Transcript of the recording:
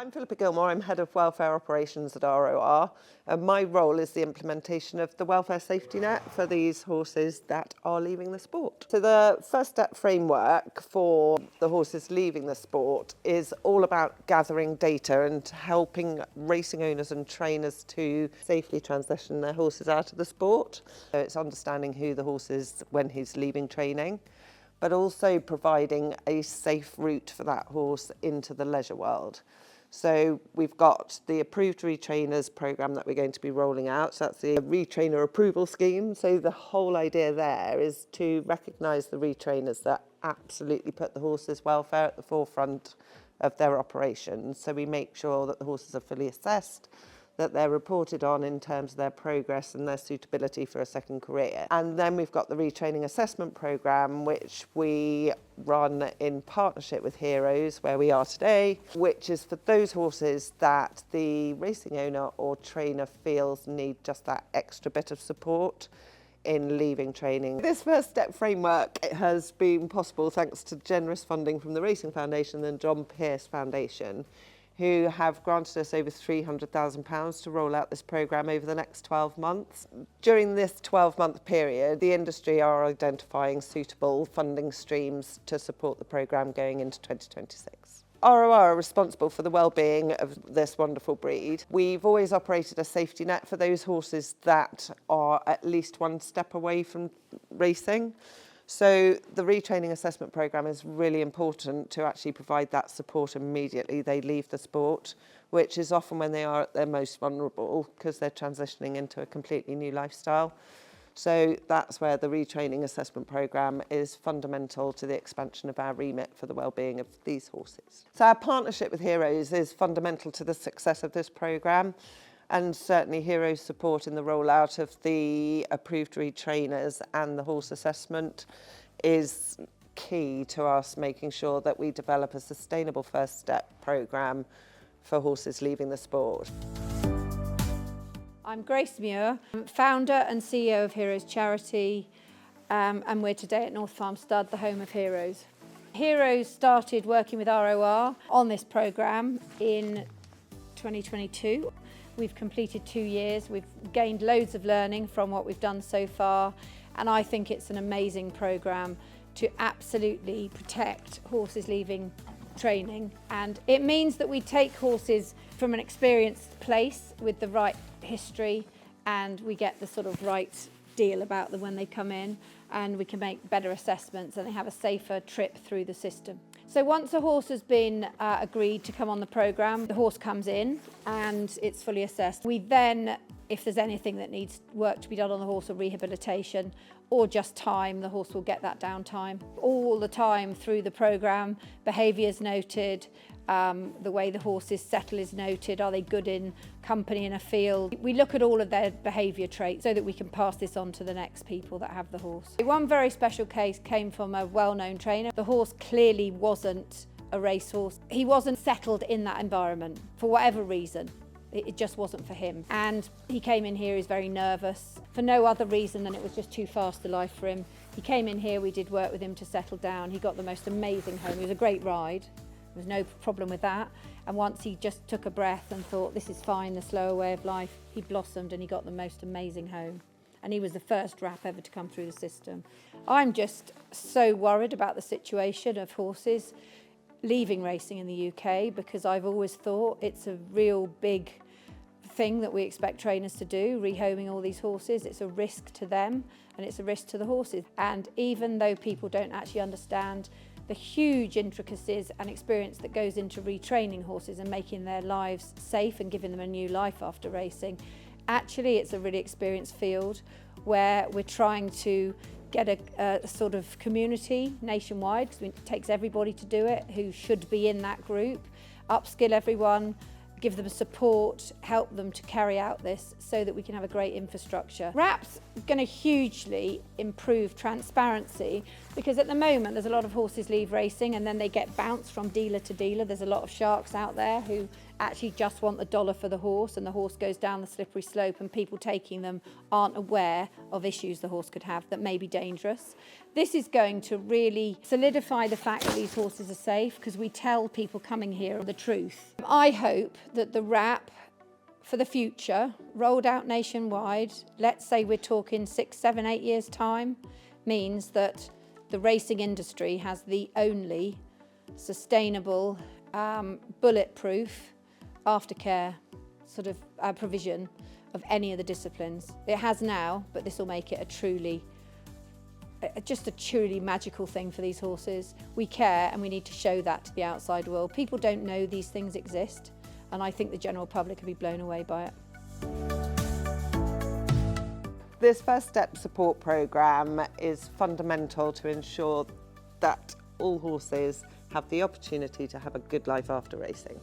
I'm Philippa Gilmore, I'm Head of Welfare Operations at ROR, and my role is the implementation of the welfare safety net for these horses that are leaving the sport. So the first step framework for the horses leaving the sport is all about gathering data and helping racing owners and trainers to safely transition their horses out of the sport. So it's understanding who the horse is when he's leaving training, but also providing a safe route for that horse into the leisure world. So we've got the approved retrainers program that we're going to be rolling out. So that's the retrainer approval scheme. So the whole idea there is to recognise the retrainers that absolutely put the horse's welfare at the forefront of their operations. So we make sure that the horses are fully assessed, that they're reported on in terms of their progress and their suitability for a second career. And then we've got the retraining assessment programme, which we run in partnership with Heroes, where we are today, which is for those horses that the racing owner or trainer feels need just that extra bit of support in leaving training. This first step framework has been possible thanks to generous funding from the Racing Foundation and John Pearce Foundation, who have granted us over £300,000 to roll out this programme over the next 12 months. During this 12-month period, the industry are identifying suitable funding streams to support the programme going into 2026. ROR are responsible for the well-being of this wonderful breed. We've always operated a safety net for those horses that are at least one step away from racing. So the retraining assessment programme is really important to actually provide that support immediately they leave the sport, which is often when they are at their most vulnerable because they're transitioning into a completely new lifestyle. So that's where the retraining assessment programme is fundamental to the expansion of our remit for the well-being of these horses. So our partnership with Heroes is fundamental to the success of this programme. And certainly Heroes' support in the rollout of the approved retrainers and the horse assessment is key to us making sure that we develop a sustainable first step programme for horses leaving the sport. I'm Grace Muir, founder and CEO of Heroes Charity, and we're today at North Farm Stud, the home of Heroes. Heroes started working with ROR on this programme in 2022. We've completed 2 years, we've gained loads of learning from what we've done so far, and I think it's an amazing programme to absolutely protect horses leaving training. And it means that we take horses from an experienced place with the right history, and we get the sort of right deal about them when they come in, and we can make better assessments and they have a safer trip through the system. So once a horse has been agreed to come on the programme, the horse comes in and it's fully assessed. We then, if there's anything that needs work to be done on the horse or rehabilitation or just time, the horse will get that downtime. All the time through the programme, behaviour is noted, the way the horses settle is noted, are they good in company in a field. We look at all of their behaviour traits so that we can pass this on to the next people that have the horse. One very special case came from a well-known trainer. The horse clearly wasn't a racehorse. He wasn't settled in that environment for whatever reason. It just wasn't for him. And he came in here, he was very nervous, for no other reason than it was just too fast a life for him. He came in here, we did work with him to settle down. He got the most amazing home. It was a great ride. There was no problem with that. And once he just took a breath and thought, this is fine, the slower way of life, he blossomed and he got the most amazing home. And he was the first RAP ever to come through the system. I'm just so worried about the situation of horses leaving racing in the UK, because I've always thought it's a real big thing that we expect trainers to do, rehoming all these horses. It's a risk to them and it's a risk to the horses. And even though people don't actually understand the huge intricacies and experience that goes into retraining horses and making their lives safe and giving them a new life after racing, actually it's a really experienced field where we're trying to get a sort of community nationwide, because it takes everybody to do it who should be in that group, upskill everyone, give them support, help them to carry out this so that we can have a great infrastructure. RAP's going to hugely improve transparency Because at the moment there's a lot of horses leave racing and then they get bounced from dealer to dealer. There's a lot of sharks out there who actually just want the dollar for the horse, and the horse goes down the slippery slope and people taking them aren't aware of issues the horse could have that may be dangerous. This is going to really solidify the fact that these horses are safe because we tell people coming here the truth. I hope that the RAP for the future, rolled out nationwide, let's say we're talking 6, 7, 8 years time, means that the racing industry has the only sustainable, bulletproof aftercare sort of provision of any of the disciplines. It has now, but this will make it just a truly magical thing for these horses. We care and we need to show that to the outside world. People don't know these things exist, and I think the general public will be blown away by it. This First Step support programme is fundamental to ensure that all horses have the opportunity to have a good life after racing.